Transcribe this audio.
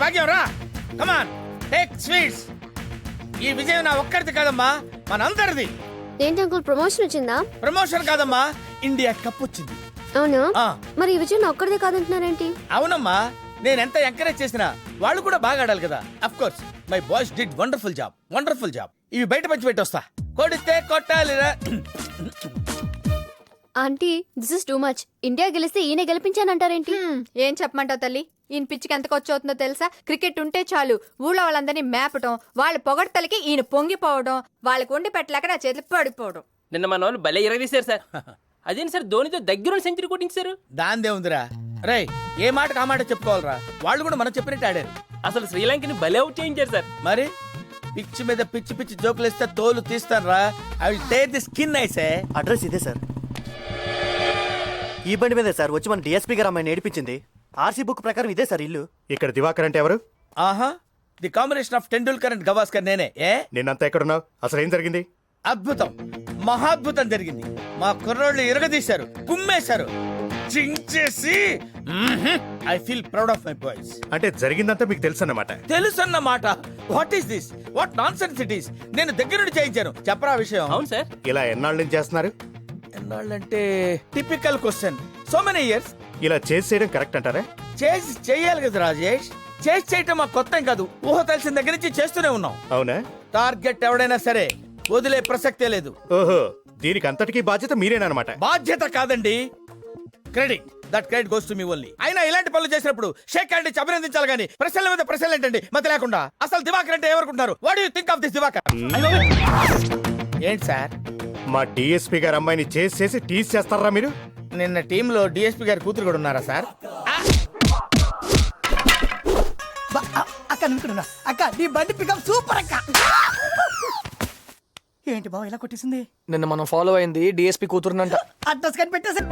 భాగ్యం రా, come on take sweets. ఈ విజయం నా ఒక్కరిది కాదమ్మా, మనందరిది. ఏంటి అంకుల్ ప్రమోషన్ వచ్చిందా? ప్రమోషన్ కాదమ్మా, ఇండియా కప్ వచ్చింది. అవునా? ఆ. మరి ఈ విజయం ఒక్కడిదే కాదంటున్నారేంటి? అవునమ్మా, నేను ఎంత ఎంకరేజ్ చేసినా వాళ్ళు కూడా బాగా ఆడాలి కదా. Of course my boys did wonderful job, wonderful job. ఇవి బయట పంచి పెట్టి వస్తా. కొడితే కొట్టాలిరా. Aunty this is too much. India గెలిస్తే ఈయన గెలిపించానంటారేంటి? ఏం చెప్పమంటావు తల్లి? ఈయన పిచ్చికి ఎంత ఖర్చవుతుందో తెలుసా? క్రికెట్ ఉంటే చాలు ఊళ్ళో వాళ్ళందరినీ మేపటం, వాళ్ళ పొగడ్తలకి ఈయన పొంగిపోవడం, వాళ్ళకి వండి పెట్టలేక నా చేతులు పడిపోవడం. నిన్న మన వాళ్ళు భలే ఇరగదీశారు సార్. అదేంటి సార్ ధోనితో దగ్గర సెంచరీ కొట్టించారు? దాందే ఉందిరా. రేయ్, ఏ మాటకు ఆ మాట చెప్పుకోవాలరా. వాళ్ళు కూడా మనం చెప్పినట్టు ఆడారు. అసలు శ్రీలంకని భలే అవుట్ చేయించారు సార్. మరి పిచ్చి మీద పిచ్చి పిచ్చి జోకులు ఇస్తే తోలు తీస్తాను రా. I will take the skin ఐసే. అడ్రస్ ఇదే సార్. ఈ బండి మీదే సార్ వచ్చి మన డిఎస్పీ గారు అమ్మాయిని ఏడిపించింది. ఆర్సీ బుక్ ప్రకారం ఇదే సార్ ఇల్లు. ఇక్కడ దివాకర్ అంటే ఎవరు? ఆహా, the combination of Tendulkar and Gavaskar నేనే. ఏ నిన్నంతా ఎక్కడున్నావు? అసలు ఏం జరిగింది? అద్భుతం, మహాద్భుతం జరిగింది. మా కుర్రోళ్ళు ఇరగదీశారు, కుమ్మేశారు, చించేసి. I feel proud of my boys. అంటే జరిగిందంతా మీకు తెలుసు అన్నమాట. తెలుసన్నమాట. What is this? What nonsense it is? నేను దగ్గర నుండి చేయించాను. చెప్పరా విషయం? అవును సార్. ఇలా ఎన్నాళ్ళ నుంచి చేస్తున్నారు? ఎన్నాళ్ళంటే typical question. So many years. ఇలా చేసి చేయడం కరెక్ట్ అంటారా? చేసి చెయ్యాలి కదా రాజేష్. చేసి చేయటం మాకు కొత్త ఏం కాదు. ఊహ తెలిసిన దగ్గర నుంచి చేస్తూనే ఉన్నాం. అవునా? టార్గెట్ ఎవడైనా సరే వదిలే ప్రసక్తే లేదు. ఓహో, దీనికి అంతటికీ బాధ్యత మీరేనమాట. బాధ్యత కాదండి, credit. That credit goes to me only. అయినా ఇలాంటి పనులు చేసినప్పుడు షేక్ హ్యాండ్ ఇచ్చి అభినందించాలి కానీ ప్రశ్నల మీద ప్రశ్నలు ఏంటండి మతి లేకుండా. అసలు దివాకర్ అంటే ఎవరుకుంటారు? What you think of this Diwakar? ఏంటి సార్, మా డిఎస్పీ గారు అమ్మాయిని చేసి టీజ్ చేస్తారా మీరు? నిన్న టీంలో డిఎస్పీ గారి కూతురు కూడా ఉన్నారా సార్? అక్క నిన్నుకున్నా అక్క, నీ బండి పికప్ సూపర్ అక్క. ఏంటి బావ ఇలా కొట్టేసింది? నిన్న మనం ఫాలో అయింది డిఎస్పీ కూతురునంట. అడ్రస్ కనిపెట్టేసి